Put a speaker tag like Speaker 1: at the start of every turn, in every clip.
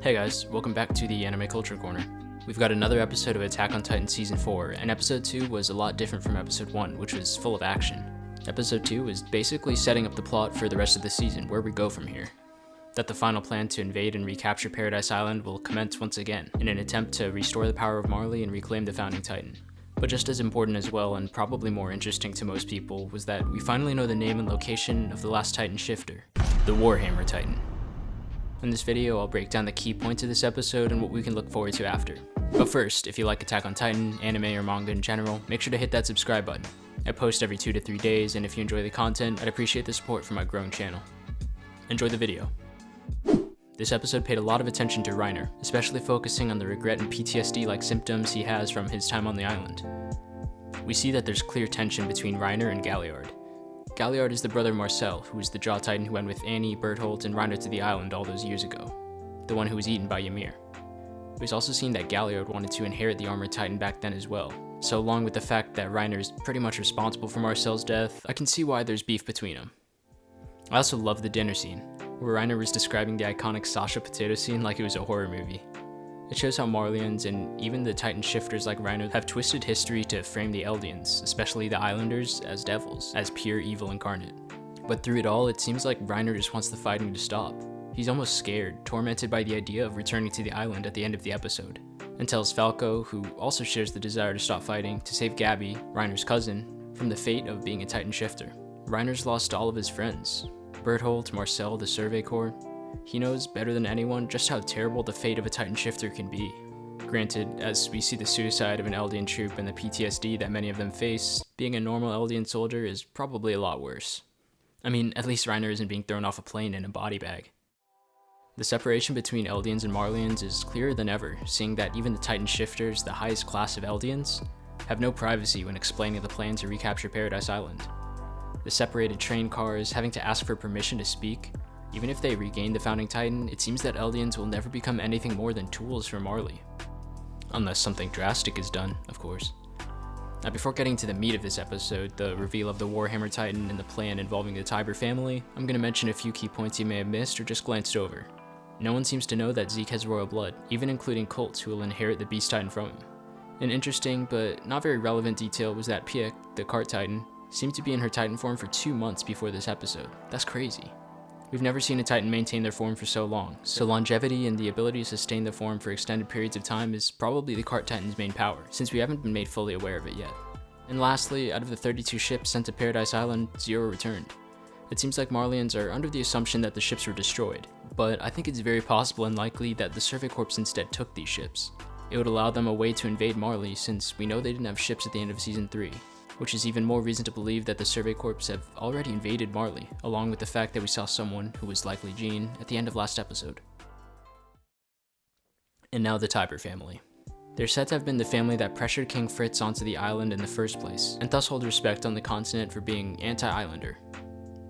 Speaker 1: Hey guys, welcome back to the Anime Culture Corner. We've got another episode of Attack on Titan Season 4, and Episode 2 was a lot different from Episode 1, which was full of action. Episode 2 is basically setting up the plot for the rest of the season, where we go from here. That the final plan to invade and recapture Paradise Island will commence once again, in an attempt to restore the power of Marley and reclaim the Founding Titan. But just as important as well, and probably more interesting to most people, was that we finally know the name and location of the last Titan shifter, the Warhammer Titan. In this video, I'll break down the key points of this episode and what we can look forward to after. But first, if you like Attack on Titan, anime, or manga in general, make sure to hit that subscribe button. I post every 2 to 3 days, and if you enjoy the content, I'd appreciate the support from my growing channel. Enjoy the video. This episode paid a lot of attention to Reiner, especially focusing on the regret and PTSD-like symptoms he has from his time on the island. We see that there's clear tension between Reiner and Galliard. Galliard is the brother Marcel, who was the Jaw Titan who went with Annie, Bertholdt, and Reiner to the island all those years ago. The one who was eaten by Ymir. We've also seen that Galliard wanted to inherit the Armored Titan back then as well. So along with the fact that Reiner is pretty much responsible for Marcel's death, I can see why there's beef between them. I also love the dinner scene, where Reiner was describing the iconic Sasha potato scene like it was a horror movie. It shows how Marleyans and even the Titan shifters like Reiner have twisted history to frame the Eldians, especially the Islanders, as devils, as pure evil incarnate. But through it all, it seems like Reiner just wants the fighting to stop. He's almost scared, tormented by the idea of returning to the island at the end of the episode, and tells Falco, who also shares the desire to stop fighting, to save Gabby, Reiner's cousin, from the fate of being a Titan shifter. Reiner's lost all of his friends. Bertholdt, Marcel, the Survey Corps. He knows better than anyone just how terrible the fate of a Titan shifter can be. Granted, as we see the suicide of an Eldian troop and the PTSD that many of them face, being a normal Eldian soldier is probably a lot worse. I mean, at least Reiner isn't being thrown off a plane in a body bag. The separation between Eldians and Marleyans is clearer than ever, seeing that even the Titan shifters, the highest class of Eldians, have no privacy when explaining the plan to recapture Paradise Island. The separated train cars, having to ask for permission to speak. Even if they regain the Founding Titan, it seems that Eldians will never become anything more than tools for Marley. Unless something drastic is done, of course. Now before getting to the meat of this episode, the reveal of the Warhammer Titan and the plan involving the Tiber family, I'm going to mention a few key points you may have missed or just glanced over. No one seems to know that Zeke has royal blood, even including Colt, who will inherit the Beast Titan from him. An interesting, but not very relevant detail was that Piek, the Cart Titan, seemed to be in her Titan form for 2 months before this episode. That's crazy. We've never seen a Titan maintain their form for so long, so longevity and the ability to sustain the form for extended periods of time is probably the Cart Titan's main power, since we haven't been made fully aware of it yet. And lastly, out of the 32 ships sent to Paradise Island, 0 returned. It seems like Marleyans are under the assumption that the ships were destroyed, but I think it's very possible and likely that the Survey Corps instead took these ships. It would allow them a way to invade Marley, since we know they didn't have ships at the end of Season 3. Which is even more reason to believe that the Survey Corps have already invaded Marley, along with the fact that we saw someone, who was likely Jean, at the end of last episode. And now the Tiber family. They're said to have been the family that pressured King Fritz onto the island in the first place, and thus hold respect on the continent for being anti-islander.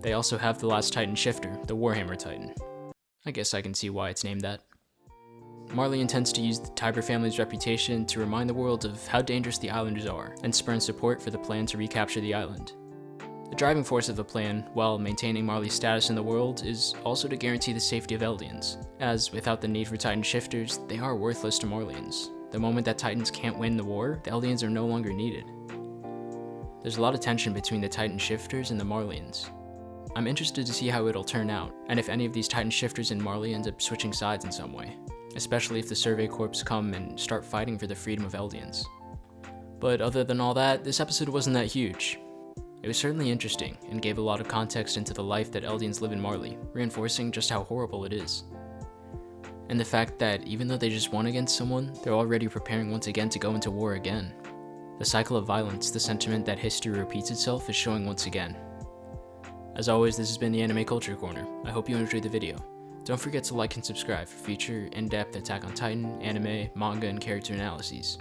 Speaker 1: They also have the last Titan shifter, the Warhammer Titan. I guess I can see why it's named that. Marley intends to use the Tiber family's reputation to remind the world of how dangerous the Islanders are, and spurn support for the plan to recapture the island. The driving force of the plan, while maintaining Marley's status in the world, is also to guarantee the safety of Eldians, as without the need for Titan shifters, they are worthless to Marleyans. The moment that Titans can't win the war, the Eldians are no longer needed. There's a lot of tension between the Titan shifters and the Marleyans. I'm interested to see how it'll turn out, and if any of these Titan shifters and Marley end up switching sides in some way. Especially if the Survey Corps come and start fighting for the freedom of Eldians. But other than all that, this episode wasn't that huge. It was certainly interesting, and gave a lot of context into the life that Eldians live in Marley, reinforcing just how horrible it is. And the fact that even though they just won against someone, they're already preparing once again to go into war again. The cycle of violence, the sentiment that history repeats itself, is showing once again. As always, this has been the Anime Culture Corner. I hope you enjoyed the video. Don't forget to like and subscribe for future in-depth Attack on Titan, anime, manga, and character analyses.